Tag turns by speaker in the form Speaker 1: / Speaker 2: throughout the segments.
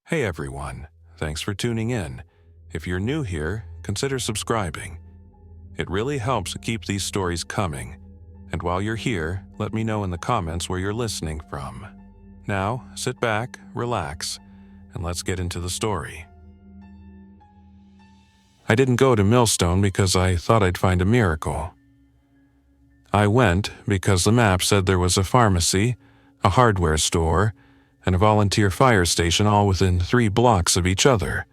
Speaker 1: Hey everyone, thanks for tuning in. If you're new here, consider subscribing. It really helps keep these stories coming. And while you're here, let me know in the comments where you're listening from. Now, sit back, relax, and let's get into the story. I didn't go to Millstone because I thought I'd find a miracle. I went because the map said there was a pharmacy, a hardware store, and a volunteer fire station all within 3 blocks of each other,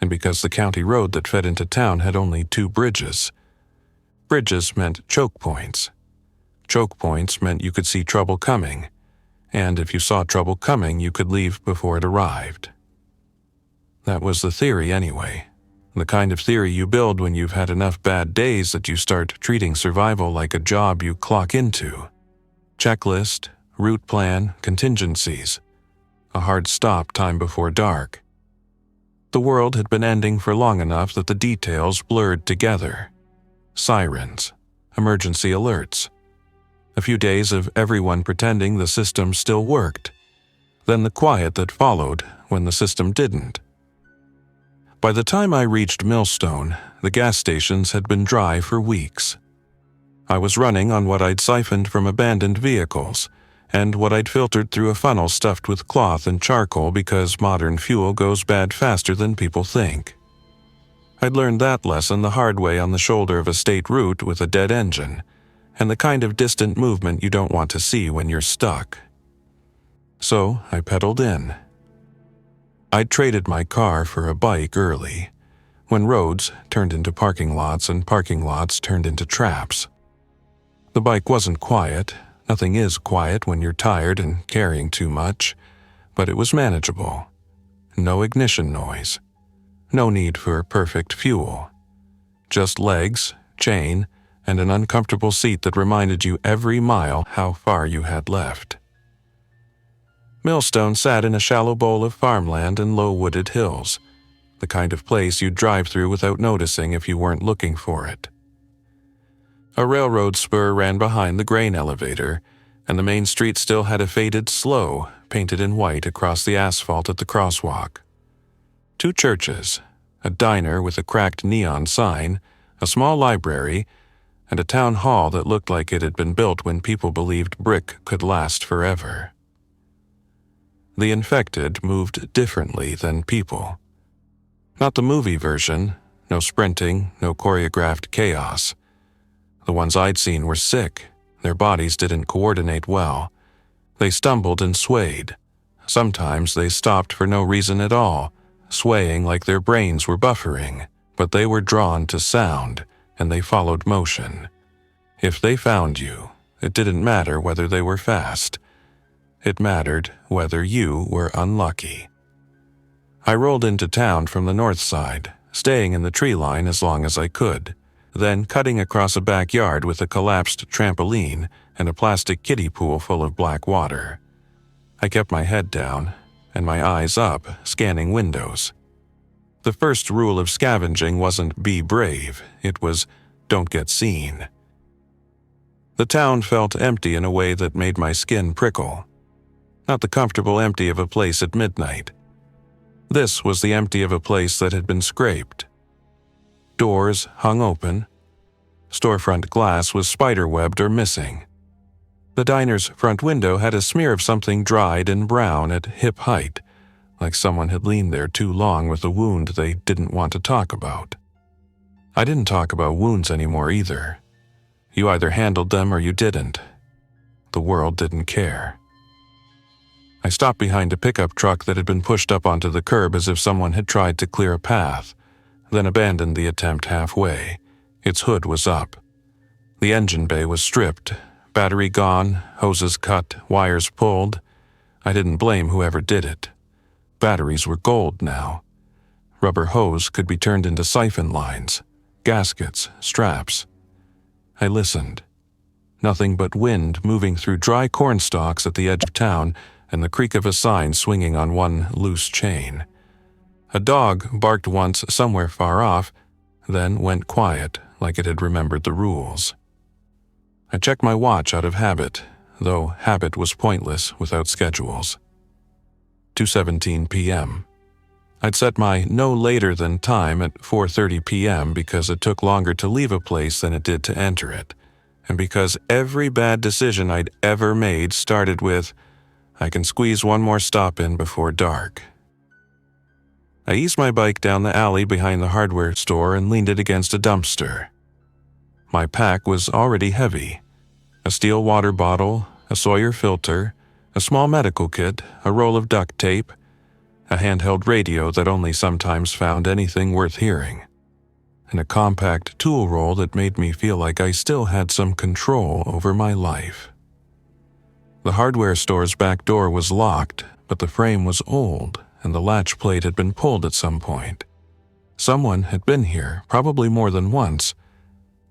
Speaker 1: and because the county road that fed into town had only 2 bridges. Bridges meant choke points. Choke points meant you could see trouble coming, and if you saw trouble coming, you could leave before it arrived. That was the theory anyway. The kind of theory you build when you've had enough bad days that you start treating survival like a job you clock into. Checklist, route plan, contingencies. A hard stop time before dark. The world had been ending for long enough that the details blurred together. Sirens, emergency alerts. A few days of everyone pretending the system still worked. Then the quiet that followed when the system didn't. By the time I reached Millstone, the gas stations had been dry for weeks. I was running on what I'd siphoned from abandoned vehicles, and what I'd filtered through a funnel stuffed with cloth and charcoal because modern fuel goes bad faster than people think. I'd learned that lesson the hard way on the shoulder of a state route with a dead engine, and the kind of distant movement you don't want to see when you're stuck. So I pedaled in. I'd traded my car for a bike early, when roads turned into parking lots and parking lots turned into traps. The bike wasn't quiet. Nothing is quiet when you're tired and carrying too much, but it was manageable. No ignition noise. No need for perfect fuel. Just legs, chain, and an uncomfortable seat that reminded you every mile how far you had left. Millstone sat in a shallow bowl of farmland and low-wooded hills, the kind of place you'd drive through without noticing if you weren't looking for it. A railroad spur ran behind the grain elevator, and the main street still had a faded slow painted in white across the asphalt at the crosswalk. 2 churches, a diner with a cracked neon sign, a small library, and a town hall that looked like it had been built when people believed brick could last forever. The infected moved differently than people. Not the movie version, no sprinting, no choreographed chaos. The ones I'd seen were sick. Their bodies didn't coordinate well. They stumbled and swayed. Sometimes they stopped for no reason at all, swaying like their brains were buffering, but they were drawn to sound, and they followed motion. If they found you, it didn't matter whether they were fast. It mattered whether you were unlucky. I rolled into town from the north side, staying in the tree line as long as I could, then cutting across a backyard with a collapsed trampoline and a plastic kiddie pool full of black water. I kept my head down and my eyes up, scanning windows. The first rule of scavenging wasn't be brave, it was don't get seen. The town felt empty in a way that made my skin prickle. Not the comfortable empty of a place at midnight. This was the empty of a place that had been scraped. Doors hung open. Storefront glass was spiderwebbed or missing. The diner's front window had a smear of something dried and brown at hip height, like someone had leaned there too long with a wound they didn't want to talk about. I didn't talk about wounds anymore either. You either handled them or you didn't. The world didn't care. I stopped behind a pickup truck that had been pushed up onto the curb as if someone had tried to clear a path, then abandoned the attempt halfway. Its hood was up. The engine bay was stripped, battery gone, hoses cut, wires pulled. I didn't blame whoever did it. Batteries were gold now. Rubber hose could be turned into siphon lines, gaskets, straps. I listened. Nothing but wind moving through dry corn stalks at the edge of town and the creak of a sign swinging on one loose chain. A dog barked once somewhere far off, then went quiet like it had remembered the rules. I checked my watch out of habit, though habit was pointless without schedules. 2:17 p.m. I'd set my no later than time at 4:30 p.m. because it took longer to leave a place than it did to enter it, and because every bad decision I'd ever made started with, I can squeeze one more stop in before dark. I eased my bike down the alley behind the hardware store and leaned it against a dumpster. My pack was already heavy. A steel water bottle, a Sawyer filter, a small medical kit, a roll of duct tape, a handheld radio that only sometimes found anything worth hearing, and a compact tool roll that made me feel like I still had some control over my life. The hardware store's back door was locked, but the frame was old, and the latch plate had been pulled at some point. Someone had been here, probably more than once.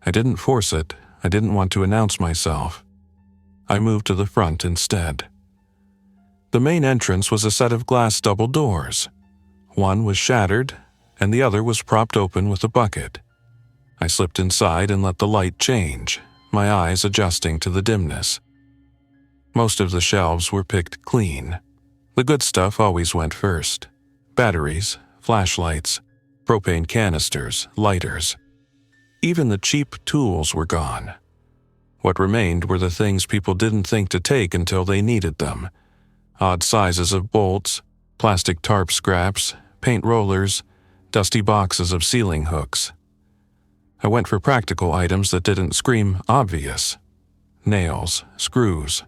Speaker 1: I didn't force it. I didn't want to announce myself. I moved to the front instead. The main entrance was a set of glass double doors. One was shattered, and the other was propped open with a bucket. I slipped inside and let the light change, my eyes adjusting to the dimness. Most of the shelves were picked clean. The good stuff always went first. Batteries, flashlights, propane canisters, lighters. Even the cheap tools were gone. What remained were the things people didn't think to take until they needed them. Odd sizes of bolts, plastic tarp scraps, paint rollers, dusty boxes of ceiling hooks. I went for practical items that didn't scream obvious. Nails, screws,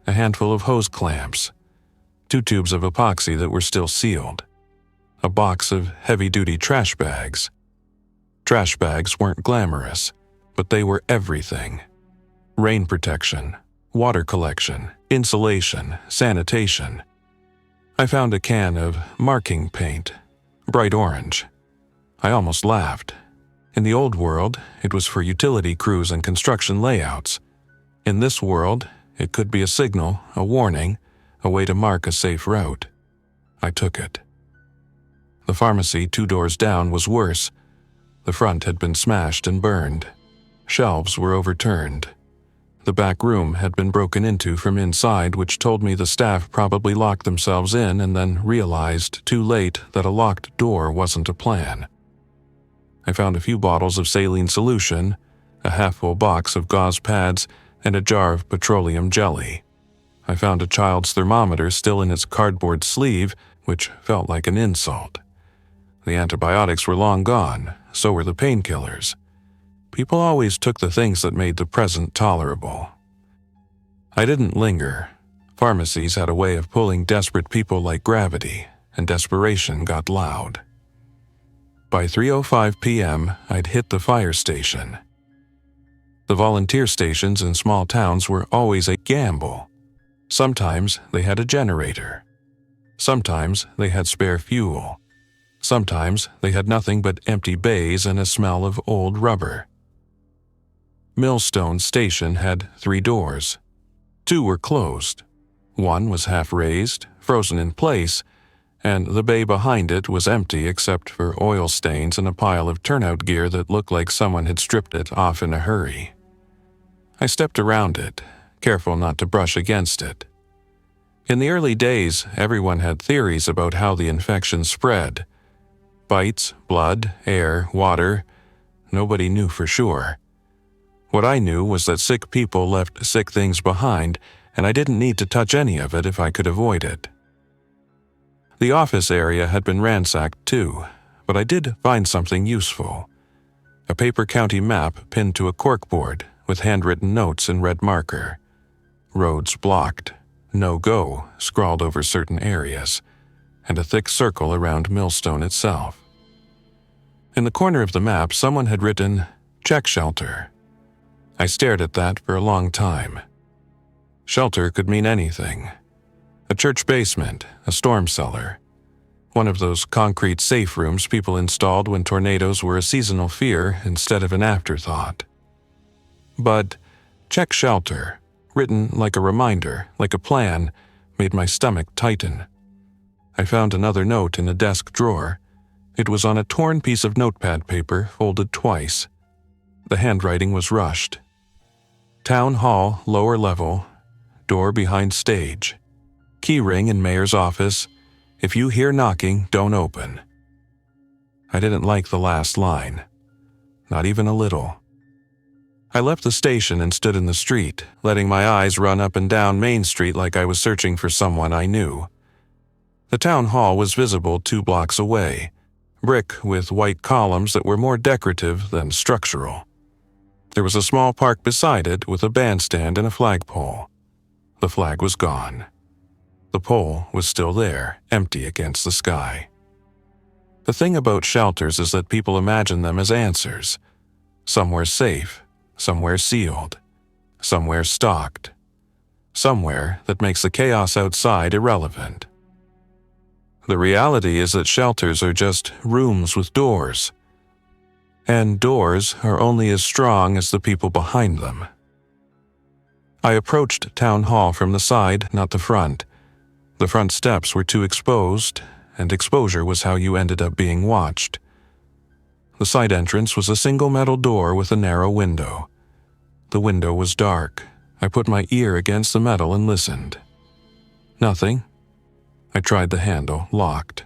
Speaker 1: a handful of hose clamps, 2 tubes of epoxy that were still sealed, a box of heavy-duty trash bags. Trash bags weren't glamorous, but they were everything. Rain protection, water collection, insulation, sanitation. I found a can of marking paint, bright orange. I almost laughed. In the old world, it was for utility crews and construction layouts. In this world, it could be a signal, a warning, a way to mark a safe route. I took it. The pharmacy 2 doors down was worse. The front had been smashed and burned. Shelves were overturned. The back room had been broken into from inside, which told me the staff probably locked themselves in and then realized too late that a locked door wasn't a plan. I found a few bottles of saline solution, a half-full box of gauze pads, and a jar of petroleum jelly. I found a child's thermometer still in its cardboard sleeve, which felt like an insult. The antibiotics were long gone, so were the painkillers. People always took the things that made the present tolerable. I didn't linger. Pharmacies had a way of pulling desperate people like gravity, and desperation got loud. By 3:05 p.m., I'd hit the fire station. The volunteer stations in small towns were always a gamble. Sometimes they had a generator. Sometimes they had spare fuel. Sometimes they had nothing but empty bays and a smell of old rubber. Millstone Station had 3 doors. 2 were closed. One was half raised, frozen in place, and the bay behind it was empty except for oil stains and a pile of turnout gear that looked like someone had stripped it off in a hurry. I stepped around it, careful not to brush against it. In the early days, everyone had theories about how the infection spread. Bites, blood, air, water. Nobody knew for sure. What I knew was that sick people left sick things behind, and I didn't need to touch any of it if I could avoid it. The office area had been ransacked too, but I did find something useful. A paper county map pinned to a corkboard with handwritten notes in red marker. Roads blocked, no go scrawled over certain areas, and a thick circle around Millstone itself. In the corner of the map, someone had written, "Check shelter." I stared at that for a long time. Shelter could mean anything. A church basement, a storm cellar. One of those concrete safe rooms people installed when tornadoes were a seasonal fear instead of an afterthought. But check shelter, written like a reminder, like a plan, made my stomach tighten. I found another note in a desk drawer. It was on a torn piece of notepad paper, folded twice. The handwriting was rushed. Town hall, lower level, door behind stage. Key ring in mayor's office. If you hear knocking, don't open." I didn't like the last line. Not even a little. I left the station and stood in the street, letting my eyes run up and down Main Street like I was searching for someone I knew. The town hall was visible 2 blocks away, brick with white columns that were more decorative than structural. There was a small park beside it with a bandstand and a flagpole. The flag was gone. The pole was still there, empty against the sky. The thing about shelters is that people imagine them as answers. Somewhere safe, somewhere sealed, somewhere stocked, somewhere that makes the chaos outside irrelevant. The reality is that shelters are just rooms with doors, and doors are only as strong as the people behind them. I approached Town Hall from the side, not the front. The front steps were too exposed, and exposure was how you ended up being watched. The side entrance was a single metal door with a narrow window. The window was dark. I put my ear against the metal and listened. Nothing. I tried the handle, locked.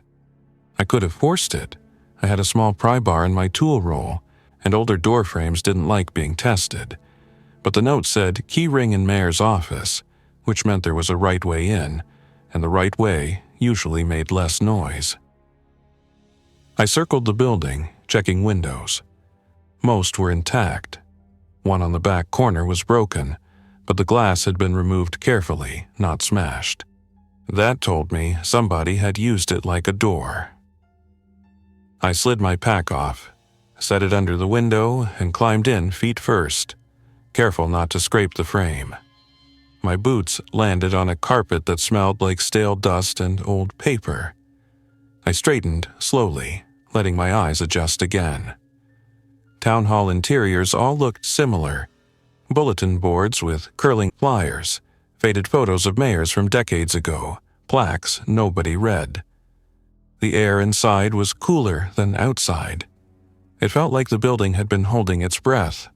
Speaker 1: I could have forced it. I had a small pry bar in my tool roll, and older door frames didn't like being tested. But the note said key ring in mayor's office, which meant there was a right way in, and the right way usually made less noise. I circled the building, checking windows. Most were intact. One on the back corner was broken, but the glass had been removed carefully, not smashed. That told me somebody had used it like a door. I slid my pack off, set it under the window, and climbed in feet first, careful not to scrape the frame. My boots landed on a carpet that smelled like stale dust and old paper. I straightened slowly, letting my eyes adjust again. Town hall interiors all looked similar. Bulletin boards with curling flyers, faded photos of mayors from decades ago, plaques nobody read. The air inside was cooler than outside. It felt like the building had been holding its breath.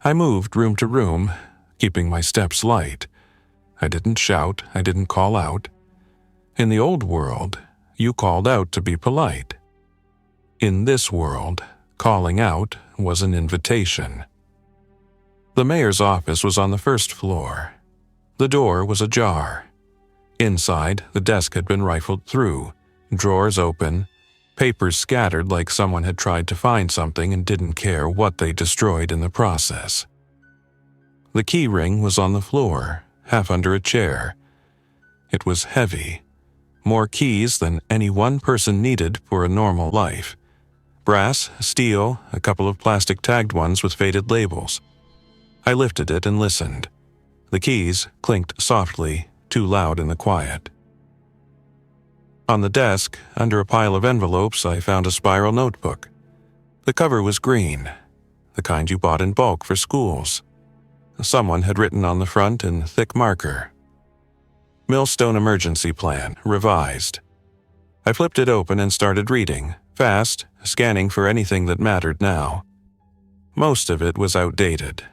Speaker 1: I moved room to room, keeping my steps light. I didn't shout, I didn't call out. In the old world, you called out to be polite. In this world, calling out was an invitation. The mayor's office was on the first floor. The door was ajar. Inside, the desk had been rifled through, drawers open, papers scattered like someone had tried to find something and didn't care what they destroyed in the process. The key ring was on the floor, half under a chair. It was heavy, more keys than any one person needed for a normal life. Brass, steel, a couple of plastic tagged ones with faded labels. I lifted it and listened. The keys clinked softly, too loud in the quiet. On the desk, under a pile of envelopes, I found a spiral notebook. The cover was green, the kind you bought in bulk for schools. Someone had written on the front in thick marker, "Millstone Emergency Plan, Revised." I flipped it open and started reading, fast, scanning for anything that mattered now. Most of it was outdated.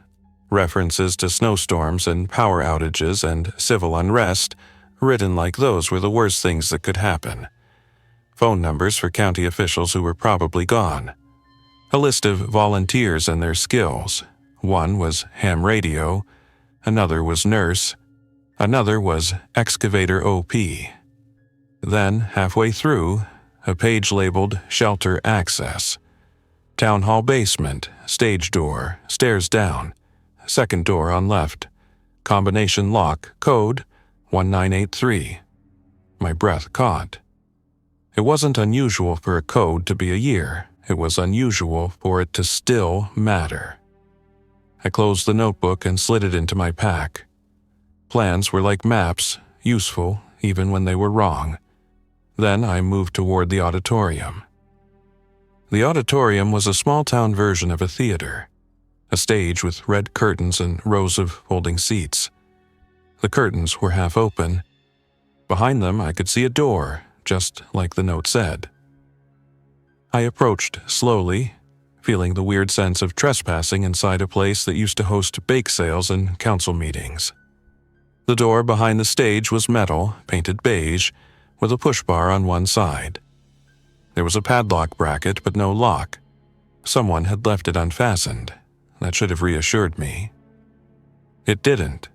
Speaker 1: References to snowstorms and power outages and civil unrest, written like those were the worst things that could happen. Phone numbers for county officials who were probably gone. A list of volunteers and their skills. One was ham radio, another was nurse, another was excavator OP. Then, halfway through, a page labeled Shelter Access. Town hall basement, stage door, stairs down, second door on left, combination lock, code 1983. My breath caught. It wasn't unusual for a code to be a year. It was unusual for it to still matter. I closed the notebook and slid it into my pack. Plans were like maps, useful even when they were wrong. Then I moved toward the auditorium. The auditorium was a small-town version of a theater, a stage with red curtains and rows of folding seats. The curtains were half open. Behind them, I could see a door, just like the note said. I approached slowly, feeling the weird sense of trespassing inside a place that used to host bake sales and council meetings. The door behind the stage was metal, painted beige, with a push bar on one side. There was a padlock bracket, but no lock. Someone had left it unfastened. That should have reassured me. It didn't.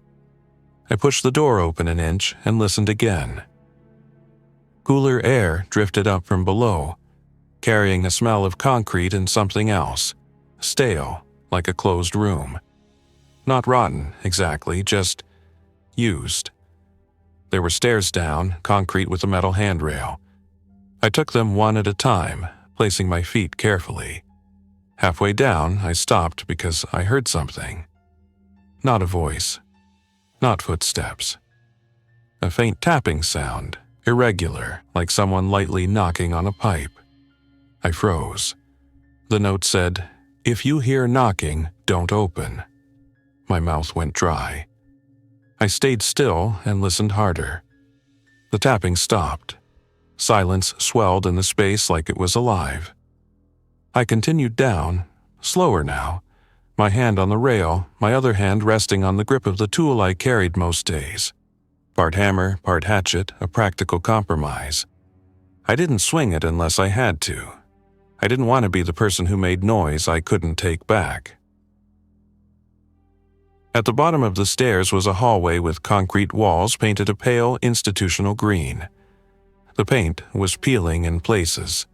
Speaker 1: I pushed the door open an inch and listened again. Cooler air drifted up from below, carrying a smell of concrete and something else, stale, like a closed room. Not rotten, exactly, just used. There were stairs down, concrete with a metal handrail. I took them one at a time, placing my feet carefully. Halfway down, I stopped because I heard something. Not a voice. Not footsteps. A faint tapping sound, irregular, like someone lightly knocking on a pipe. I froze. The note said, "If you hear knocking, don't open." My mouth went dry. I stayed still and listened harder. The tapping stopped. Silence swelled in the space like it was alive. I continued down, slower now, my hand on the rail, my other hand resting on the grip of the tool I carried most days. Part hammer, part hatchet, a practical compromise. I didn't swing it unless I had to. I didn't want to be the person who made noise I couldn't take back. At the bottom of the stairs was a hallway with concrete walls painted a pale institutional green. The paint was peeling in places.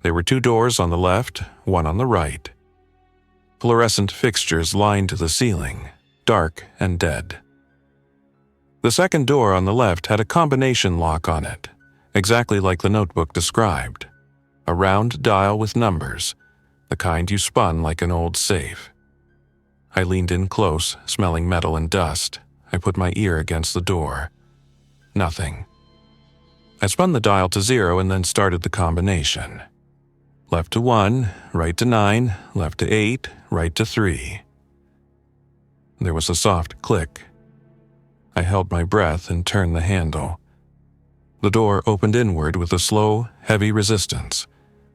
Speaker 1: There were 2 doors on the left, one on the right. Fluorescent fixtures lined the ceiling, dark and dead. The second door on the left had a combination lock on it, exactly like the notebook described. A round dial with numbers, the kind you spun like an old safe. I leaned in close, smelling metal and dust. I put my ear against the door. Nothing. I spun the dial to 0 and then started the combination. Left to 1, right to 9, left to 8, right to 3. There was a soft click. I held my breath and turned the handle. The door opened inward with a slow, heavy resistance,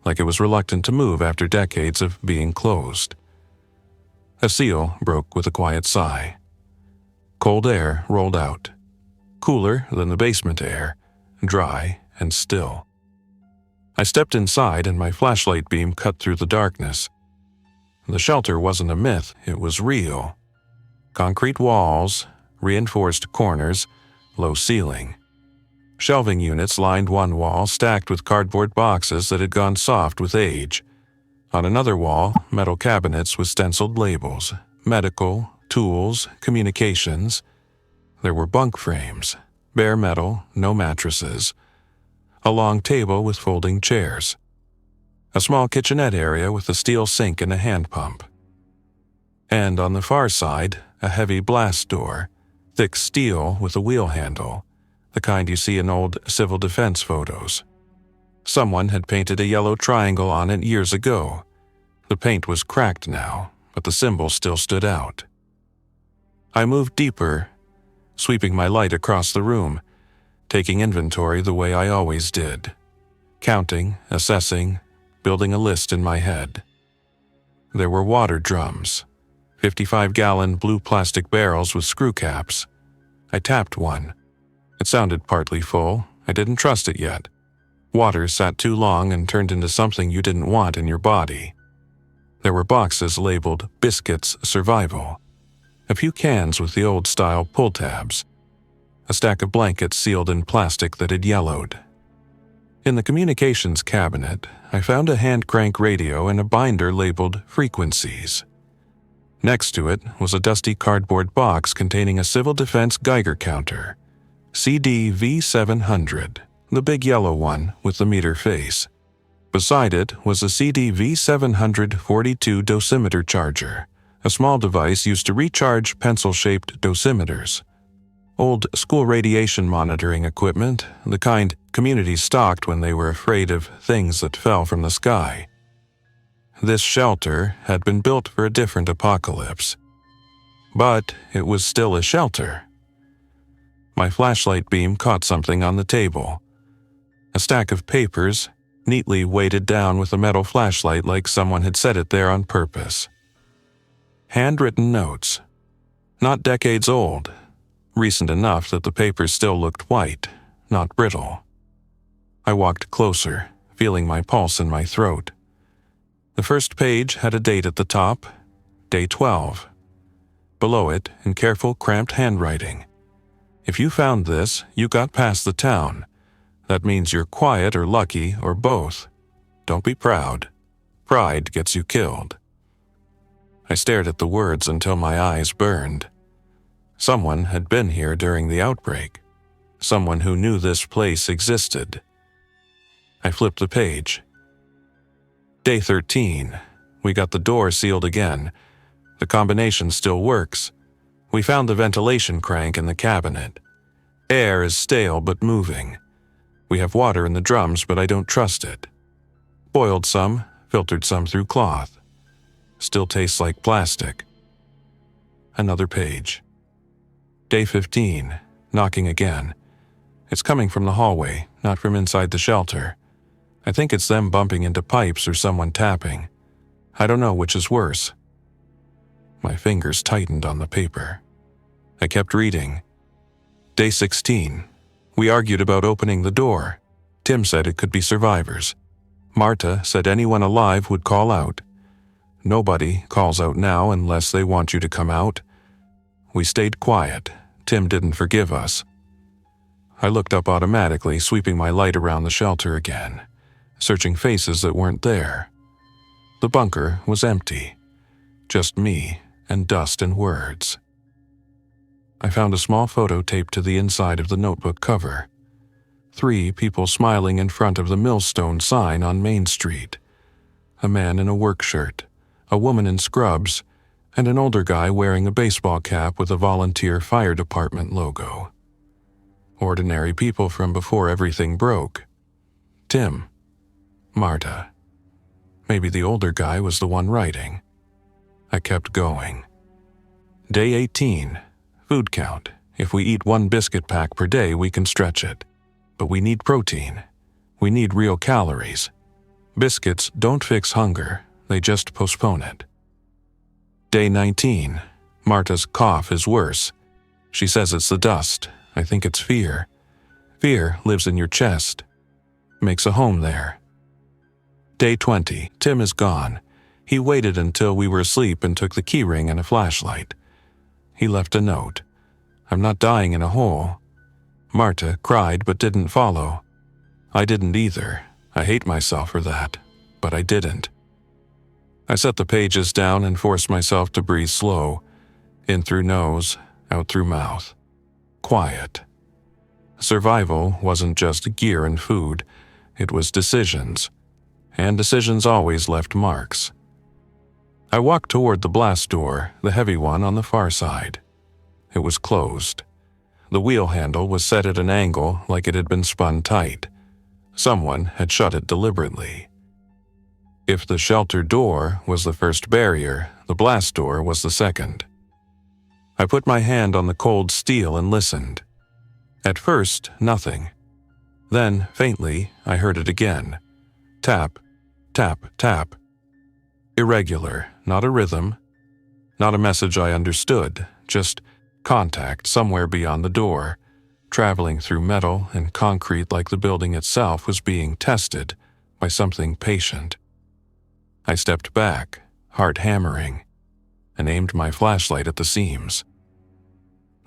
Speaker 1: like it was reluctant to move after decades of being closed. A seal broke with a quiet sigh. Cold air rolled out, cooler than the basement air, dry and still. I stepped inside and my flashlight beam cut through the darkness. The shelter wasn't a myth, it was real. Concrete walls, reinforced corners, low ceiling. Shelving units lined one wall stacked with cardboard boxes that had gone soft with age. On another wall, metal cabinets with stenciled labels, medical, tools, communications. There were bunk frames, bare metal, no mattresses. A long table with folding chairs. A small kitchenette area with a steel sink and a hand pump. And on the far side, a heavy blast door, thick steel with a wheel handle, the kind you see in old civil defense photos. Someone had painted a yellow triangle on it years ago. The paint was cracked now, but the symbol still stood out. I moved deeper, sweeping my light across the room, taking inventory the way I always did. Counting, assessing, building a list in my head. There were water drums, 55-gallon blue plastic barrels with screw caps. I tapped one. It sounded partly full. I didn't trust it yet. Water sat too long and turned into something you didn't want in your body. There were boxes labeled Biscuits Survival. A few cans with the old-style pull tabs. A stack of blankets sealed in plastic that had yellowed. In the communications cabinet, I found a hand-crank radio and a binder labeled Frequencies. Next to it was a dusty cardboard box containing a civil defense Geiger counter, CD V700, the big yellow one with the meter face. Beside it was a CD V742 dosimeter charger, a small device used to recharge pencil-shaped dosimeters. Old school radiation monitoring equipment, the kind communities stocked when they were afraid of things that fell from the sky. This shelter had been built for a different apocalypse. But it was still a shelter. My flashlight beam caught something on the table. A stack of papers, neatly weighted down with a metal flashlight like someone had set it there on purpose. Handwritten notes. Not decades old. Recent enough that the papers still looked white, not brittle. I walked closer, feeling my pulse in my throat. The first page had a date at the top, day 12. Below it, in careful, cramped handwriting, "If you found this, you got past the town. That means you're quiet or lucky or both. Don't be proud. Pride gets you killed." I stared at the words until my eyes burned. Someone had been here during the outbreak. Someone who knew this place existed. I flipped the page. Day 13. We got the door sealed again. The combination still works. We found the ventilation crank in the cabinet. Air is stale but moving. We have water in the drums, but I don't trust it. Boiled some, filtered some through cloth. Still tastes like plastic. Another page. Day 15. Knocking again. It's coming from the hallway, not from inside the shelter. I think it's them bumping into pipes or someone tapping. I don't know which is worse. My fingers tightened on the paper. I kept reading. Day 16. We argued about opening the door. Tim said it could be survivors. Marta said anyone alive would call out. Nobody calls out now unless they want you to come out. We stayed quiet. Tim didn't forgive us. I looked up automatically, sweeping my light around the shelter again, searching faces that weren't there. The bunker was empty. Just me and dust and words. I found a small photo taped to the inside of the notebook cover. 3 people smiling in front of the Millstone sign on Main Street. A man in a work shirt, a woman in scrubs, and an older guy wearing a baseball cap with a volunteer fire department logo. Ordinary people from before everything broke. Tim. Marta. Maybe the older guy was the one writing. I kept going. Day 18. Food count. If we eat 1 biscuit pack per day, we can stretch it. But we need protein. We need real calories. Biscuits don't fix hunger, they just postpone it. Day 19. Marta's cough is worse. She says it's the dust. I think it's fear. Fear lives in your chest. Makes a home there. Day 20. Tim is gone. He waited until we were asleep and took the keyring and a flashlight. He left a note. I'm not dying in a hole. Marta cried but didn't follow. I didn't either. I hate myself for that, but I didn't. I set the pages down and forced myself to breathe slow, in through nose, out through mouth. Quiet. Survival wasn't just gear and food, it was decisions. And decisions always left marks. I walked toward the blast door, the heavy one on the far side. It was closed. The wheel handle was set at an angle like it had been spun tight. Someone had shut it deliberately. If the shelter door was the first barrier, the blast door was the second. I put my hand on the cold steel and listened. At first, nothing. Then, faintly, I heard it again. Tap, tap, tap. Irregular, not a rhythm. Not a message I understood, just contact somewhere beyond the door, traveling through metal and concrete like the building itself was being tested by something patient. I stepped back, heart hammering, and aimed my flashlight at the seams.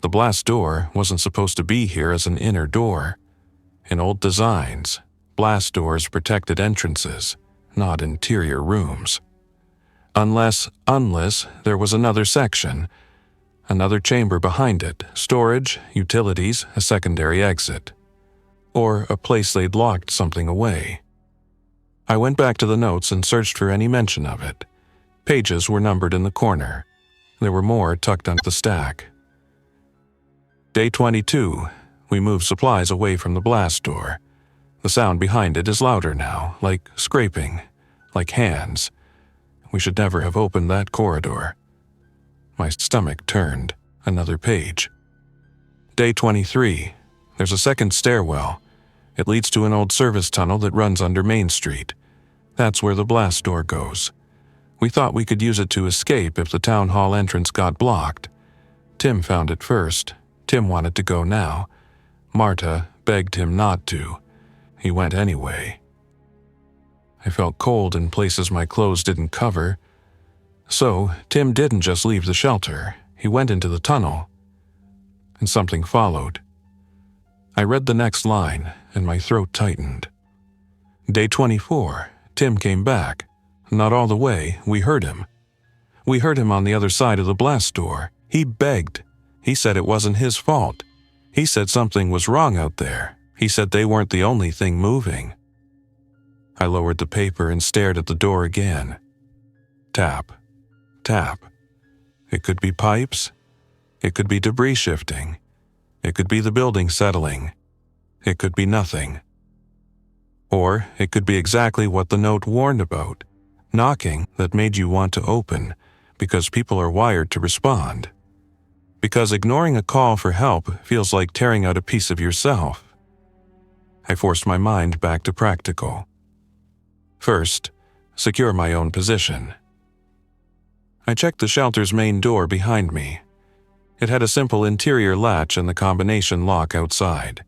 Speaker 1: The blast door wasn't supposed to be here as an inner door. In old designs, blast doors protected entrances, not interior rooms. Unless there was another section, another chamber behind it, storage, utilities, a secondary exit. Or a place they'd locked something away. I went back to the notes and searched for any mention of it. Pages were numbered in the corner. There were more tucked under the stack. Day 22. We moved supplies away from the blast door. The sound behind it is louder now, like scraping, like hands. We should never have opened that corridor. My stomach turned. Another page. Day 23. There's a second stairwell. It leads to an old service tunnel that runs under Main Street. That's where the blast door goes. We thought we could use it to escape if the town hall entrance got blocked. Tim found it first. Tim wanted to go now. Marta begged him not to. he went anyway. I felt cold in places my clothes didn't cover. So, Tim didn't just leave the shelter, he went into the tunnel. And something followed. I read the next line, and my throat tightened. Day 24, Tim came back. Not all the way, we heard him. We heard him on the other side of the blast door. He begged. He said it wasn't his fault. He said something was wrong out there. He said they weren't the only thing moving. I lowered the paper and stared at the door again. Tap. Tap. It could be pipes. It could be debris shifting. It could be the building settling. It could be nothing. Or it could be exactly what the note warned about, knocking that made you want to open, because people are wired to respond. Because ignoring a call for help feels like tearing out a piece of yourself. I forced my mind back to practical. First, secure my own position. I checked the shelter's main door behind me. It had a simple interior latch and the combination lock outside.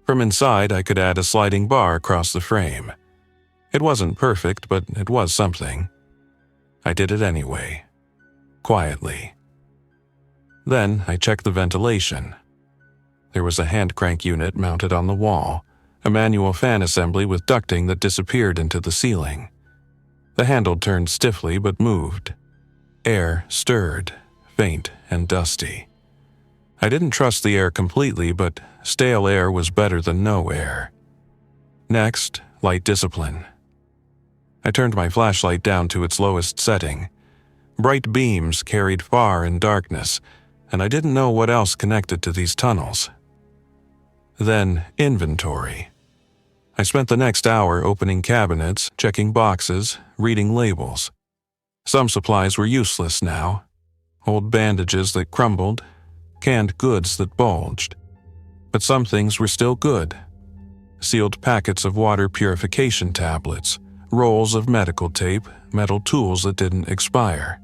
Speaker 1: From inside, I could add a sliding bar across the frame. It wasn't perfect, but it was something. I did it anyway. Quietly. Then I checked the ventilation. There was a hand crank unit mounted on the wall, a manual fan assembly with ducting that disappeared into the ceiling. The handle turned stiffly but moved. Air stirred, faint and dusty. I didn't trust the air completely, but stale air was better than no air. Next, light discipline. I turned my flashlight down to its lowest setting. Bright beams carried far in darkness, and I didn't know what else connected to these tunnels. Then, inventory. I spent the next hour opening cabinets, checking boxes, reading labels. Some supplies were useless now. Old bandages that crumbled, canned goods that bulged. But some things were still good. Sealed packets of water purification tablets, rolls of medical tape, metal tools that didn't expire.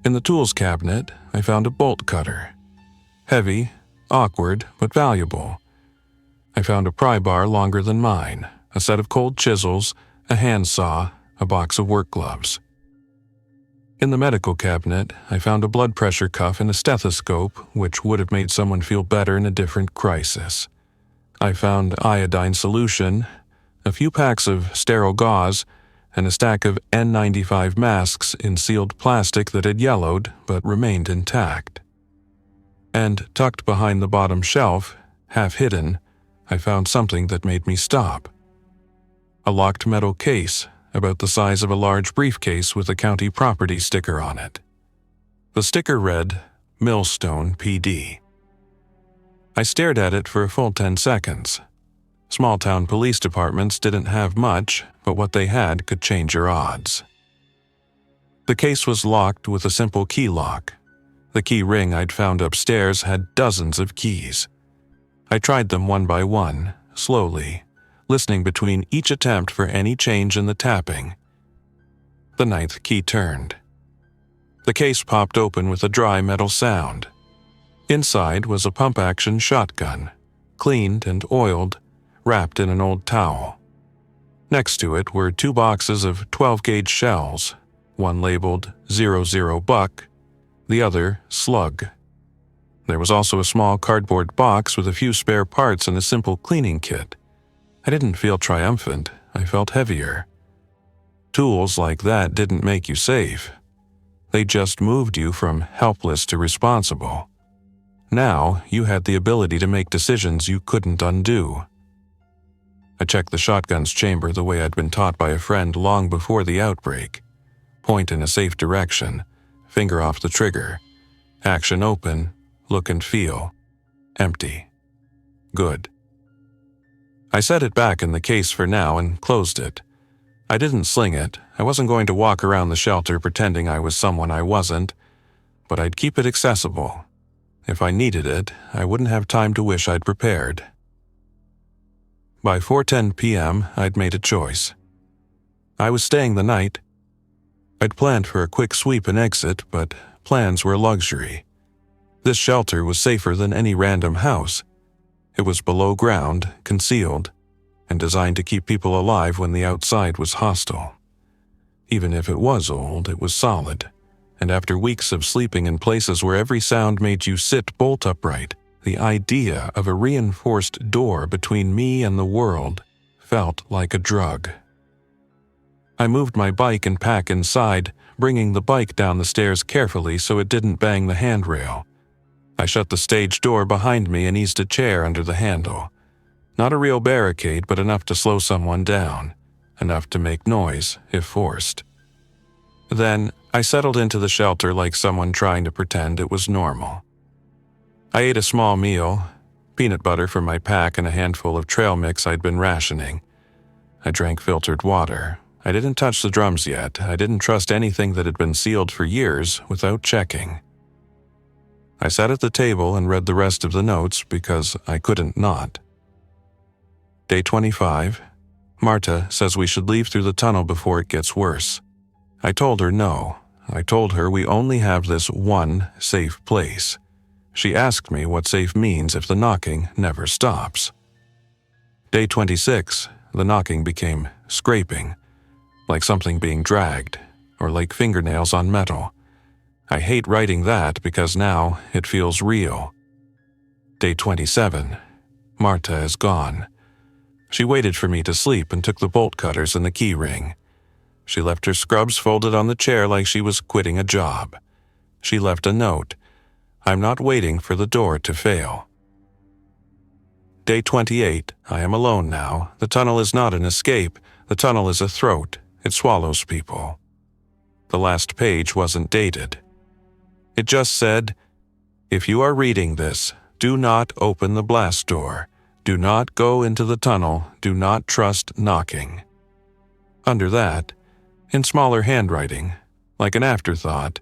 Speaker 1: In the tools cabinet, I found a bolt cutter. Heavy, awkward, but valuable. I found a pry bar longer than mine, a set of cold chisels, a handsaw, a box of work gloves. In the medical cabinet, I found a blood pressure cuff and a stethoscope, which would have made someone feel better in a different crisis. I found iodine solution, a few packs of sterile gauze, and a stack of N95 masks in sealed plastic that had yellowed but remained intact. And tucked behind the bottom shelf, half hidden, I found something that made me stop. A locked metal case, about the size of a large briefcase with a county property sticker on it. The sticker read, Millstone PD. I stared at it for a full 10 seconds. Small-town police departments didn't have much, but what they had could change your odds. The case was locked with a simple key lock. The key ring I'd found upstairs had dozens of keys. I tried them one by one, slowly, listening between each attempt for any change in the tapping. The 9th key turned. The case popped open with a dry metal sound. Inside was a pump-action shotgun, cleaned and oiled, wrapped in an old towel. Next to it were 2 boxes of 12-gauge shells, one labeled 00 Buck, the other Slug. There was also a small cardboard box with a few spare parts and a simple cleaning kit. I didn't feel triumphant, I felt heavier. Tools like that didn't make you safe. They just moved you from helpless to responsible. Now you had the ability to make decisions you couldn't undo. I checked the shotgun's chamber the way I'd been taught by a friend long before the outbreak. Point in a safe direction, finger off the trigger. Action open, look and feel. Empty. Good. I set it back in the case for now and closed it. I didn't sling it. I wasn't going to walk around the shelter pretending I was someone I wasn't, but I'd keep it accessible. If I needed it, I wouldn't have time to wish I'd prepared. By 4:10 p.m., I'd made a choice. I was staying the night. I'd planned for a quick sweep and exit, but plans were a luxury. This shelter was safer than any random house. It was below ground, concealed. and designed to keep people alive when the outside was hostile. Even if it was old, it was solid, and after weeks of sleeping in places where every sound made you sit bolt upright, the idea of a reinforced door between me and the world felt like a drug. I moved my bike and pack inside, bringing the bike down the stairs carefully so it didn't bang the handrail. I shut the stage door behind me and eased a chair under the handle. Not a real barricade, but enough to slow someone down, enough to make noise if forced. Then, I settled into the shelter like someone trying to pretend it was normal. I ate a small meal, peanut butter from my pack and a handful of trail mix I'd been rationing. I drank filtered water. I didn't touch the drums yet. I didn't trust anything that had been sealed for years without checking. I sat at the table and read the rest of the notes because I couldn't not. Day 25. Marta says we should leave through the tunnel before it gets worse. I told her no. I told her we only have this one safe place. She asked me what safe means if the knocking never stops. Day 26. The knocking became scraping, like something being dragged, or like fingernails on metal. I hate writing that because now it feels real. Day 27. Marta is gone. She waited for me to sleep and took the bolt cutters and the key ring. She left her scrubs folded on the chair like she was quitting a job. She left a note. I'm not waiting for the door to fail. Day 28. I am alone now. The tunnel is not an escape. The tunnel is a throat. It swallows people. The last page wasn't dated. It just said, if you are reading this, do not open the blast door. Do not go into the tunnel. Do not trust knocking. Under that, in smaller handwriting, like an afterthought,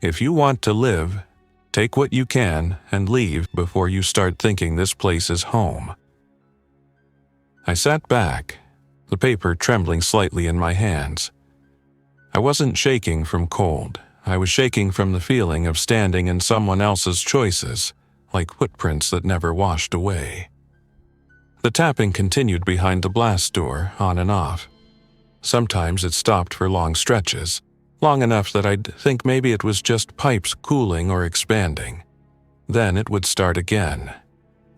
Speaker 1: if you want to live, take what you can and leave before you start thinking this place is home. I sat back, the paper trembling slightly in my hands. I wasn't shaking from cold. I was shaking from the feeling of standing in someone else's choices, like footprints that never washed away. The tapping continued behind the blast door, on and off. Sometimes it stopped for long stretches, long enough that I'd think maybe it was just pipes cooling or expanding. Then it would start again,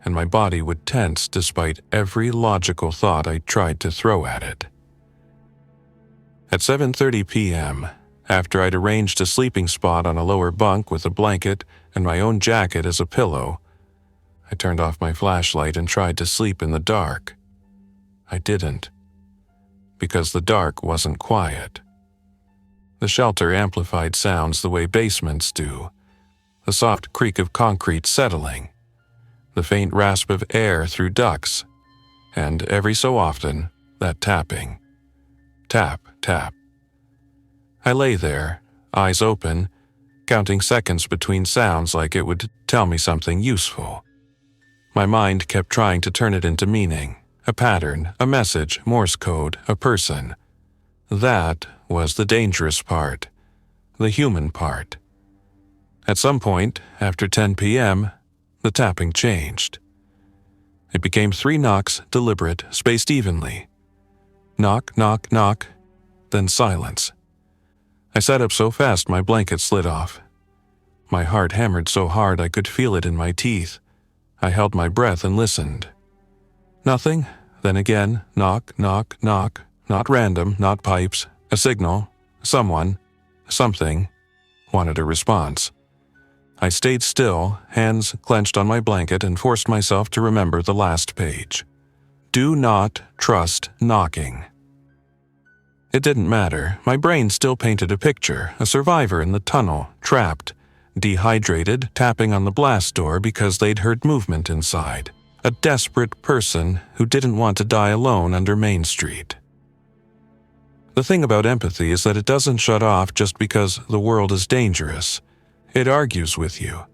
Speaker 1: and my body would tense despite every logical thought I tried to throw at it. At 7:30 p.m., after I'd arranged a sleeping spot on a lower bunk with a blanket and my own jacket as a pillow, I turned off my flashlight and tried to sleep in the dark. I didn't, because the dark wasn't quiet. The shelter amplified sounds the way basements do, the soft creak of concrete settling, the faint rasp of air through ducts, and every so often, that tapping. Tap, tap. I lay there, eyes open, counting seconds between sounds like it would tell me something useful. My mind kept trying to turn it into meaning, a pattern, a message, Morse code, a person. That was the dangerous part, the human part. At some point, after 10 p.m., the tapping changed. It became 3 knocks, deliberate, spaced evenly. Knock, knock, knock, then silence. I sat up so fast my blanket slid off. My heart hammered so hard I could feel it in my teeth. I held my breath and listened. Nothing, then again, knock, knock, knock, not random, not pipes, a signal, someone, something, wanted a response. I stayed still, hands clenched on my blanket, and forced myself to remember the last page. Do not trust knocking. It didn't matter. My brain still painted a picture, a survivor in the tunnel, trapped, dehydrated, tapping on the blast door because they'd heard movement inside. A desperate person who didn't want to die alone under Main Street. The thing about empathy is that it doesn't shut off just because the world is dangerous. It argues with you.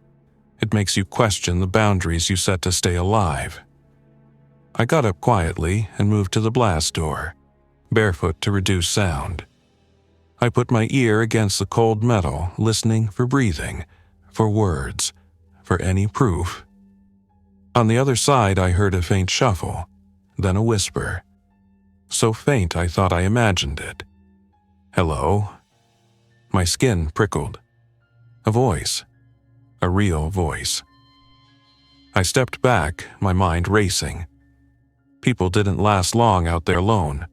Speaker 1: It makes you question the boundaries you set to stay alive. I got up quietly and moved to the blast door, barefoot to reduce sound. I put my ear against the cold metal, listening for breathing, for words, for any proof. On the other side, I heard a faint shuffle, then a whisper. So faint I thought I imagined it. "Hello?" My skin prickled. A voice. A real voice. I stepped back, my mind racing. People didn't last long out there alone.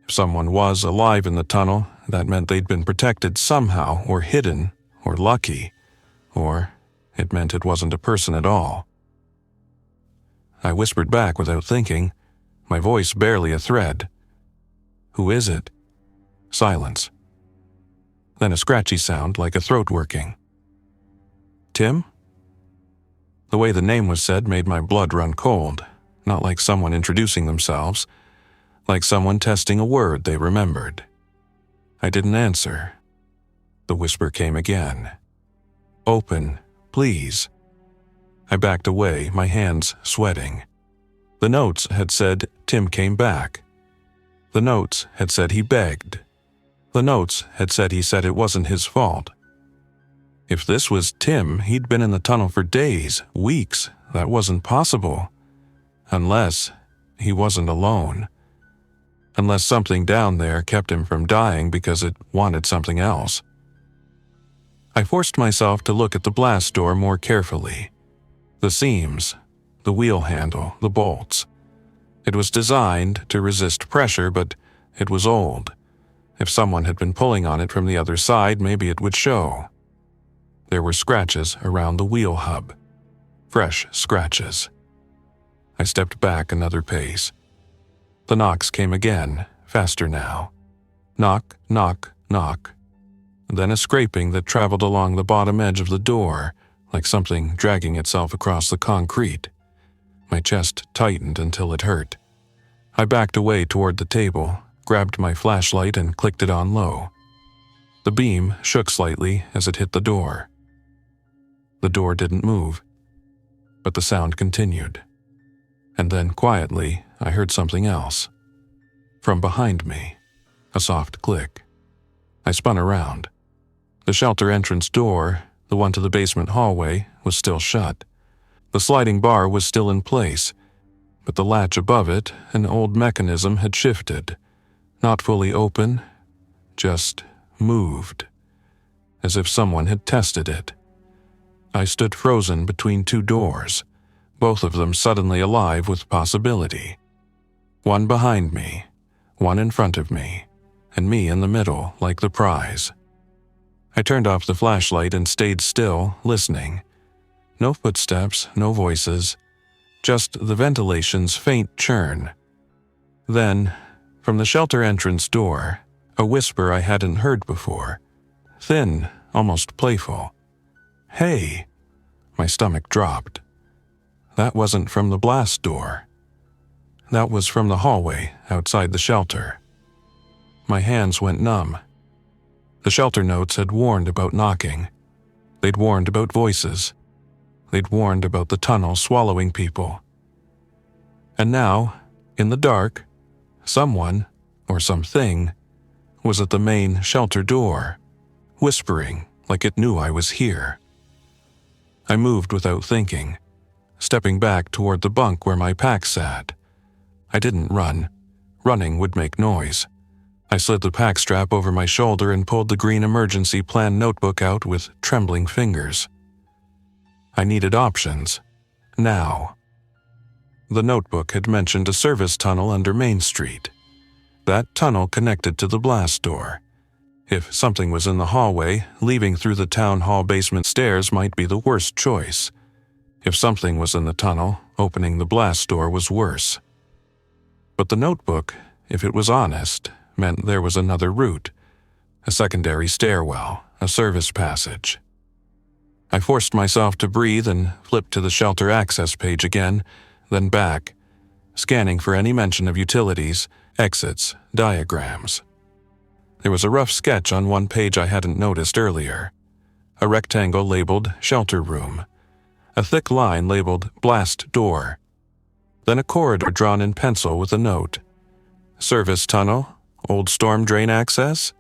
Speaker 1: If someone was alive in the tunnel, that meant they'd been protected somehow, or hidden, or lucky, or it meant it wasn't a person at all. I whispered back without thinking, my voice barely a thread. "Who is it?" Silence. Then a scratchy sound like a throat working. "Tim?" The way the name was said made my blood run cold, not like someone introducing themselves, like someone testing a word they remembered. I didn't answer. The whisper came again. "Open, please." I backed away, my hands sweating. The notes had said Tim came back. The notes had said he begged. The notes had said he said it wasn't his fault. If this was Tim, he'd been in the tunnel for days, weeks. That wasn't possible. Unless he wasn't alone. Unless something down there kept him from dying because it wanted something else. I forced myself to look at the blast door more carefully. The seams, the wheel handle, the bolts. It was designed to resist pressure, but it was old. If someone had been pulling on it from the other side, maybe it would show. There were scratches around the wheel hub. Fresh scratches. I stepped back another pace. The knocks came again, faster now. Knock, knock, knock. Then a scraping that traveled along the bottom edge of the door, like something dragging itself across the concrete. My chest tightened until it hurt. I backed away toward the table, grabbed my flashlight and clicked it on low. The beam shook slightly as it hit the door. The door didn't move, but the sound continued. And then quietly, I heard something else. From behind me, a soft click. I spun around. The shelter entrance door, the one to the basement hallway, was still shut. The sliding bar was still in place, but the latch above it, an old mechanism, had shifted. Not fully open, just moved, as if someone had tested it. I stood frozen between two doors, both of them suddenly alive with possibility. One behind me, one in front of me, and me in the middle like the prize. I turned off the flashlight and stayed still, listening. No footsteps, no voices, just the ventilation's faint churn. Then, from the shelter entrance door, a whisper I hadn't heard before. Thin, almost playful. "Hey!" My stomach dropped. That wasn't from the blast door. That was from the hallway outside the shelter. My hands went numb. The shelter notes had warned about knocking. They'd warned about voices. They'd warned about the tunnel swallowing people. And now, in the dark, someone, or something, was at the main shelter door, whispering like it knew I was here. I moved without thinking, stepping back toward the bunk where my pack sat. I didn't run. Running would make noise. I slid the pack strap over my shoulder and pulled the green emergency plan notebook out with trembling fingers. I needed options. Now. The notebook had mentioned a service tunnel under Main Street. That tunnel connected to the blast door. If something was in the hallway, leaving through the town hall basement stairs might be the worst choice. If something was in the tunnel, opening the blast door was worse. But the notebook, if it was honest, meant there was another route. A secondary stairwell, a service passage. I forced myself to breathe and flipped to the shelter access page again, then back, scanning for any mention of utilities, exits, diagrams. There was a rough sketch on one page I hadn't noticed earlier. A rectangle labeled shelter room. A thick line labeled blast door. Then a corridor drawn in pencil with a note. Service tunnel, old storm drain access.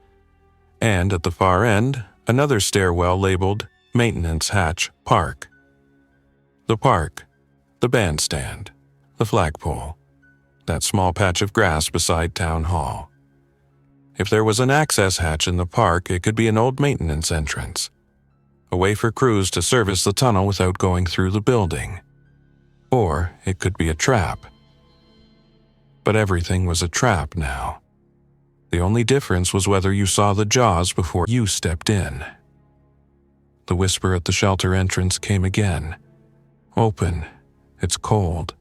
Speaker 1: And at the far end, another stairwell labeled maintenance hatch park. The park, the bandstand, the flagpole. that small patch of grass beside Town Hall. If there was an access hatch in the park, it could be an old maintenance entrance, a way for crews to service the tunnel without going through the building. Or it could be a trap. But everything was a trap now. The only difference was whether you saw the jaws before you stepped in. The whisper at the shelter entrance came again. Open. It's cold.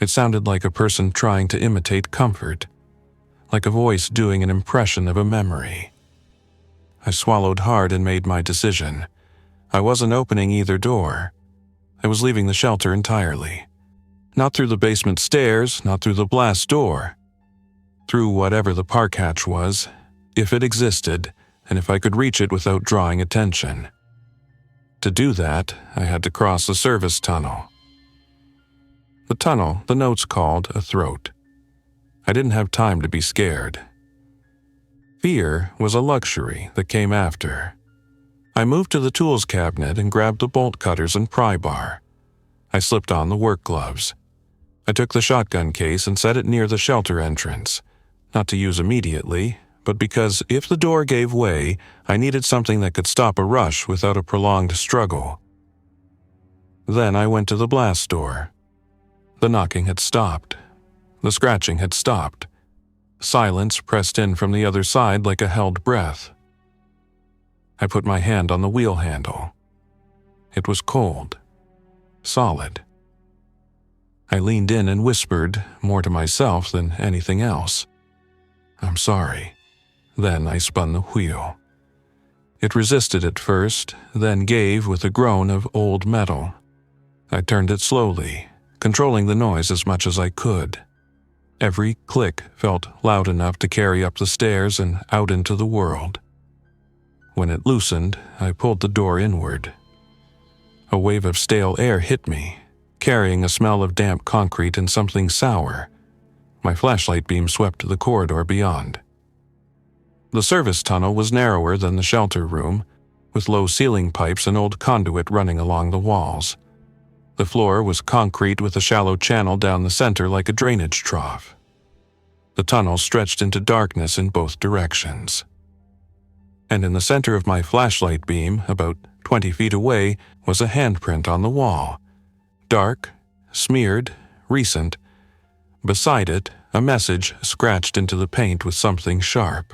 Speaker 1: It sounded like a person trying to imitate comfort, like a voice doing an impression of a memory. I swallowed hard and made my decision. I wasn't opening either door. I was leaving the shelter entirely. Not through the basement stairs, not through the blast door. Through whatever the park hatch was, if it existed, and if I could reach it without drawing attention. To do that, I had to cross the service tunnel. The tunnel, the notes called a throat. I didn't have time to be scared. Fear was a luxury that came after. I moved to the tools cabinet and grabbed the bolt cutters and pry bar. I slipped on the work gloves. I took the shotgun case and set it near the shelter entrance, not to use immediately, but because if the door gave way, I needed something that could stop a rush without a prolonged struggle. Then I went to the blast door. The knocking had stopped. The scratching had stopped. Silence pressed in from the other side like a held breath. I put my hand on the wheel handle. It was cold. Solid. I leaned in and whispered, more to myself than anything else. "I'm sorry." Then I spun the wheel. It resisted at first, then gave with a groan of old metal. I turned it slowly, controlling the noise as much as I could. Every click felt loud enough to carry up the stairs and out into the world. When it loosened, I pulled the door inward. A wave of stale air hit me, carrying a smell of damp concrete and something sour. My flashlight beam swept the corridor beyond. The service tunnel was narrower than the shelter room, with low ceiling pipes and old conduit running along the walls. The floor was concrete with a shallow channel down the center like a drainage trough. The tunnel stretched into darkness in both directions. And in the center of my flashlight beam, about 20 feet away, was a handprint on the wall. Dark, smeared, recent. Beside it, a message scratched into the paint with something sharp.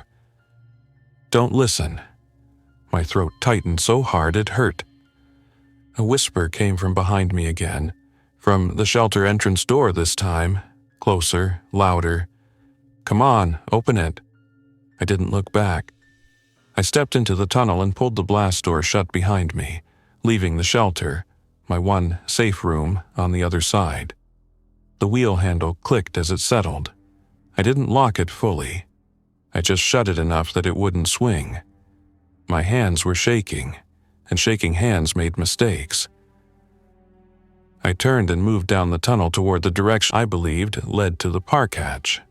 Speaker 1: "Don't listen." My throat tightened so hard it hurt. A whisper came from behind me again, from the shelter entrance door this time, closer, louder. "Come on, open it." I didn't look back. I stepped into the tunnel and pulled the blast door shut behind me, leaving the shelter, my one safe room, on the other side. The wheel handle clicked as it settled. I didn't lock it fully. I just shut it enough that it wouldn't swing. My hands were shaking, and shaking hands made mistakes. I turned and moved down the tunnel toward the direction I believed led to the park hatch.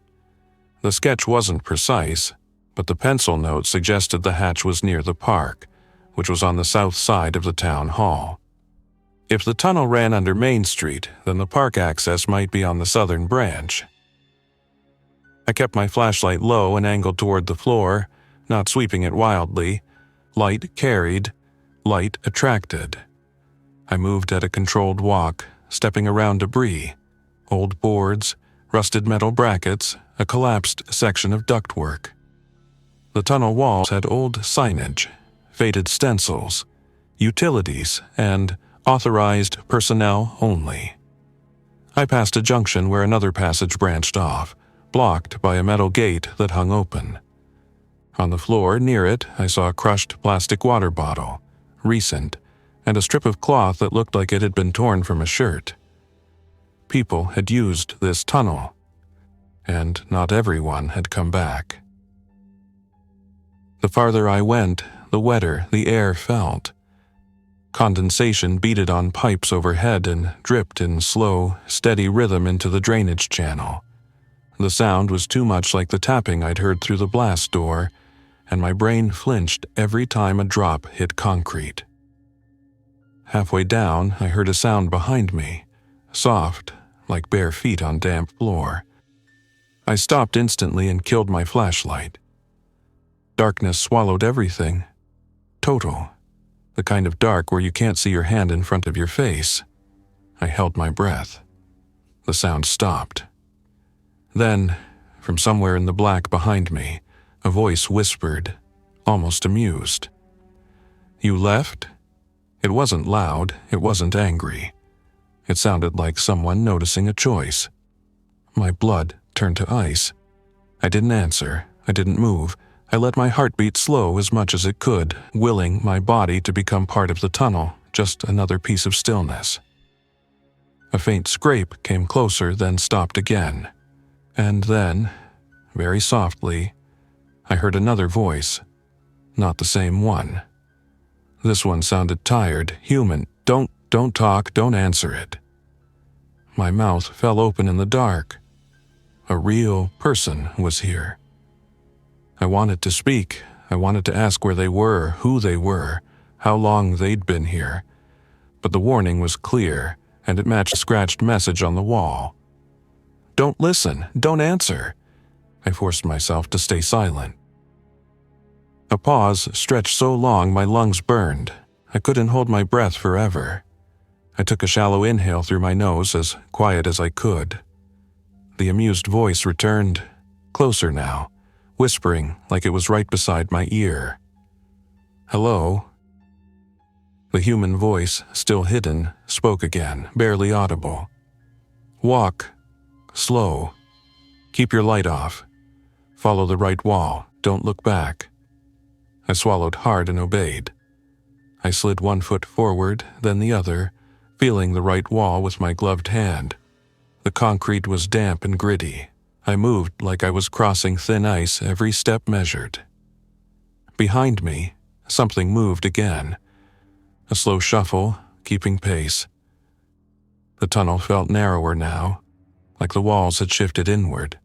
Speaker 1: The sketch wasn't precise, but the pencil note suggested the hatch was near the park, which was on the south side of the town hall. If the tunnel ran under Main Street, then the park access might be on the southern branch. I kept my flashlight low and angled toward the floor, not sweeping it wildly. Light carried, light attracted. I moved at a controlled walk, stepping around debris, old boards, rusted metal brackets, a collapsed section of ductwork. The tunnel walls had old signage, faded stencils, utilities, and authorized personnel only. I passed a junction where another passage branched off, blocked by a metal gate that hung open. On the floor near it, I saw a crushed plastic water bottle, recent, and a strip of cloth that looked like it had been torn from a shirt. People had used this tunnel, and not everyone had come back. The farther I went, the wetter the air felt. Condensation beaded on pipes overhead and dripped in slow, steady rhythm into the drainage channel. The sound was too much like the tapping I'd heard through the blast door, and my brain flinched every time a drop hit concrete. Halfway down, I heard a sound behind me, soft, like bare feet on damp floor, I stopped instantly and killed my flashlight. Darkness swallowed everything. Total. The kind of dark where you can't see your hand in front of your face. I held my breath. The sound stopped. Then, from somewhere in the black behind me, a voice whispered, almost amused. "You left?" It wasn't loud, it wasn't angry. It sounded like someone noticing a choice. My blood turned to ice. I didn't answer, I didn't move. I let my heartbeat slow as much as it could, willing my body to become part of the tunnel, just another piece of stillness. A faint scrape came closer, then stopped again. And then, very softly, I heard another voice. Not the same one. This one sounded tired, human. Don't talk, don't answer it. My mouth fell open in the dark. A real person was here. I wanted to speak. I wanted to ask where they were, who they were, how long they'd been here. But the warning was clear, and it matched a scratched message on the wall. Don't listen, don't answer. I forced myself to stay silent. A pause stretched so long my lungs burned. I couldn't hold my breath forever. I took a shallow inhale through my nose, as quiet as I could. The amused voice returned, closer now, whispering like it was right beside my ear. "Hello?" The human voice, still hidden, spoke again, barely audible. "Walk. Slow. Keep your light off. Follow the right wall. Don't look back." I swallowed hard and obeyed. I slid one foot forward, then the other, feeling the right wall with my gloved hand. The concrete was damp and gritty. I moved like I was crossing thin ice, every step measured. Behind me, something moved again. A slow shuffle, keeping pace. The tunnel felt narrower now, like the walls had shifted inward.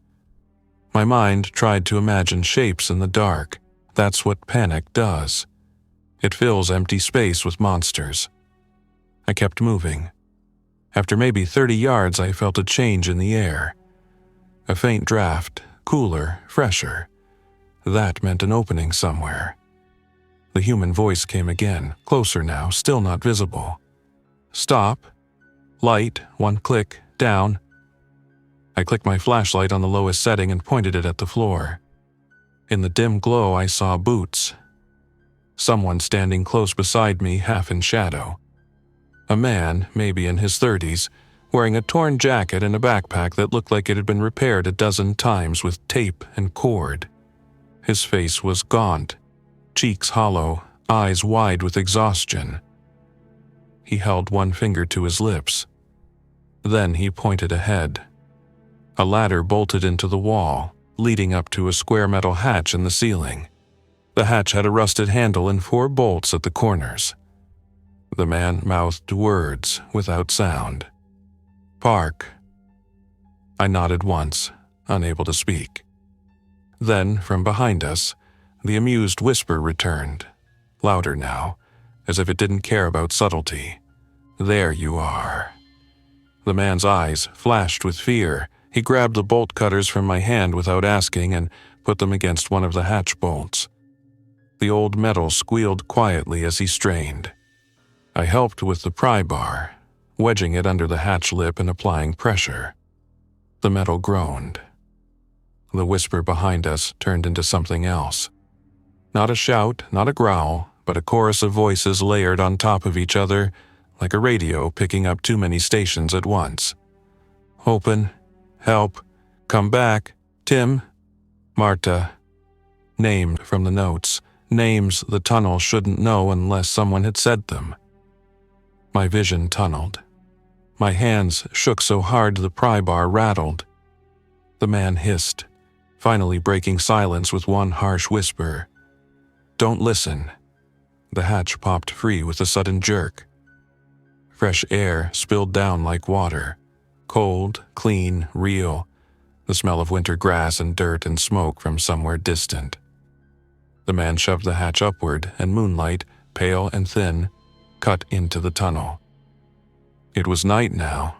Speaker 1: My mind tried to imagine shapes in the dark. That's what panic does. It fills empty space with monsters. I kept moving. After maybe 30 yards, I felt a change in the air. A faint draft, cooler, fresher. That meant an opening somewhere. The human voice came again, closer now, still not visible. "Stop. Light, one click, down." I clicked my flashlight on the lowest setting and pointed it at the floor. In the dim glow, I saw boots. Someone standing close beside me, half in shadow. A man, maybe in his 30s, wearing a torn jacket and a backpack that looked like it had been repaired a dozen times with tape and cord. His face was gaunt, cheeks hollow, eyes wide with exhaustion. He held one finger to his lips. Then he pointed ahead. A ladder bolted into the wall, leading up to a square metal hatch in the ceiling. The hatch had a rusted handle and 4 bolts at the corners. The man mouthed words without sound. "Park." I nodded once, unable to speak. Then, from behind us, the amused whisper returned, louder now, as if it didn't care about subtlety. "There you are." The man's eyes flashed with fear. He grabbed the bolt cutters from my hand without asking and put them against one of the hatch bolts. The old metal squealed quietly as he strained. I helped with the pry bar, wedging it under the hatch lip and applying pressure. The metal groaned. The whisper behind us turned into something else. Not a shout, not a growl, but a chorus of voices layered on top of each other, like a radio picking up too many stations at once. "Open. Help. Come back. Tim. Marta." Named from the notes, names the tunnel shouldn't know unless someone had said them. My vision tunneled. My hands shook so hard the pry bar rattled. The man hissed, finally breaking silence with one harsh whisper. "Don't listen." The hatch popped free with a sudden jerk. Fresh air spilled down like water. Cold, clean, real. The smell of winter grass and dirt and smoke from somewhere distant. The man shoved the hatch upward, and moonlight, pale and thin, cut into the tunnel. It was night now.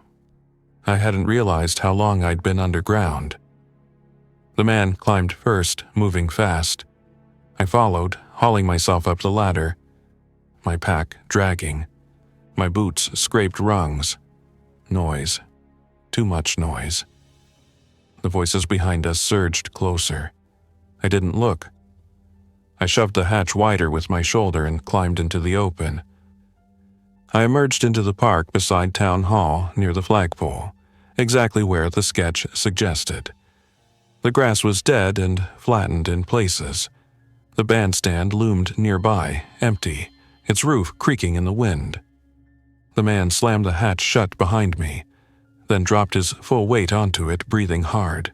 Speaker 1: I hadn't realized how long I'd been underground. The man climbed first, moving fast. I followed, hauling myself up the ladder, my pack dragging. My boots scraped rungs. Noise. Too much noise. The voices behind us surged closer. I didn't look. I shoved the hatch wider with my shoulder and climbed into the open. I emerged into the park beside Town Hall near the flagpole, exactly where the sketch suggested. The grass was dead and flattened in places. The bandstand loomed nearby, empty, its roof creaking in the wind. The man slammed the hatch shut behind me, then dropped his full weight onto it, breathing hard.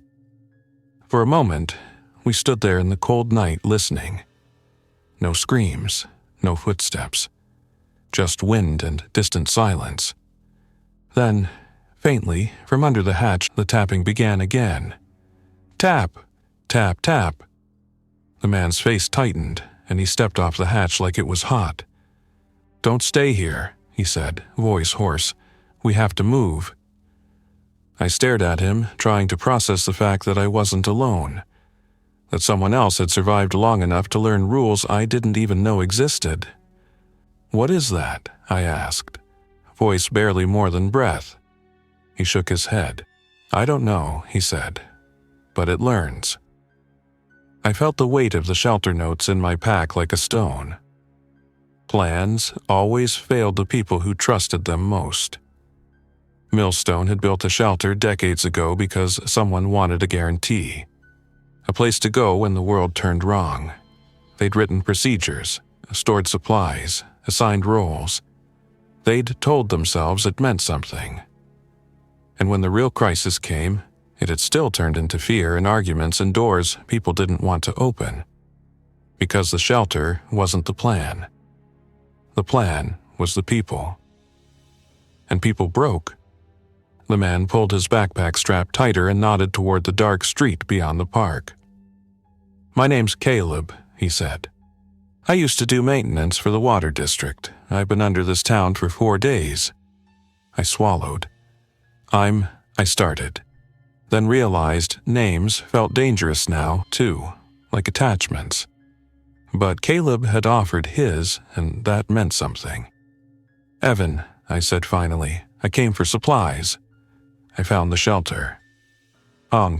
Speaker 1: For a moment, we stood there in the cold night listening. No screams, no footsteps, just wind and distant silence. Then, faintly, from under the hatch, the tapping began again. Tap, tap, tap. The man's face tightened, and he stepped off the hatch like it was hot. "Don't stay here," he said, voice hoarse. "We have to move." I stared at him, trying to process the fact that I wasn't alone, that someone else had survived long enough to learn rules I didn't even know existed. "What is that?" I asked, voice barely more than breath. He shook his head. "I don't know," he said, "but it learns." I felt the weight of the shelter notes in my pack like a stone. Plans always failed the people who trusted them most. Millstone had built a shelter decades ago because someone wanted a guarantee. A place to go when the world turned wrong. They'd written procedures, stored supplies, assigned roles. They'd told themselves it meant something. And when the real crisis came, it had still turned into fear and arguments and doors people didn't want to open. Because the shelter wasn't the plan. The plan was the people. And people broke. The man pulled his backpack strap tighter and nodded toward the dark street beyond the park. "My name's Caleb," he said. "I used to do maintenance for the water district. I've been under this town for 4 days." I swallowed. I started. Then realized names felt dangerous now, too, like attachments. But Caleb had offered his, and that meant something. "Evan," I said finally. "I came for supplies. I found the shelter."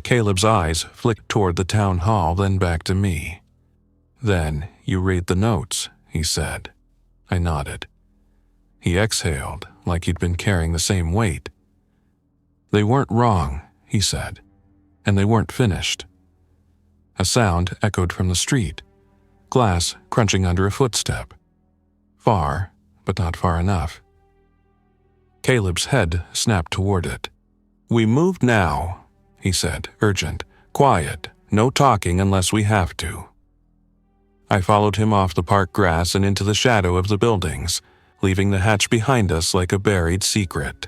Speaker 1: Caleb's eyes flicked toward the town hall, then back to me. "Then you read the notes," he said. I nodded. He exhaled, like he'd been carrying the same weight. "They weren't wrong," he said, "and they weren't finished." A sound echoed from the street, glass crunching under a footstep. Far, but not far enough. Caleb's head snapped toward it. "We move now," he said, urgent. "Quiet, no talking unless we have to." I followed him off the park grass and into the shadow of the buildings, leaving the hatch behind us like a buried secret.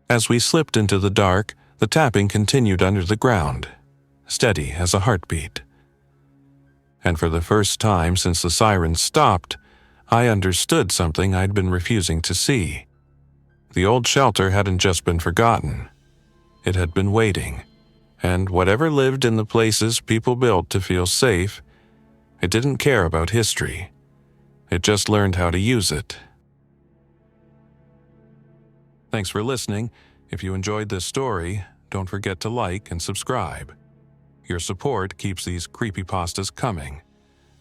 Speaker 1: As we slipped into the dark, the tapping continued under the ground, steady as a heartbeat. And for the first time since the sirens stopped, I understood something I'd been refusing to see. The old shelter hadn't just been forgotten. It had been waiting, and whatever lived in the places people built to feel safe, it didn't care about history. It just learned how to use it. Thanks for listening. If you enjoyed this story, don't forget to like and subscribe. Your support keeps these creepypastas coming.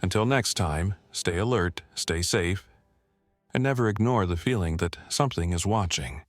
Speaker 1: Until next time, stay alert, stay safe, and never ignore the feeling that something is watching.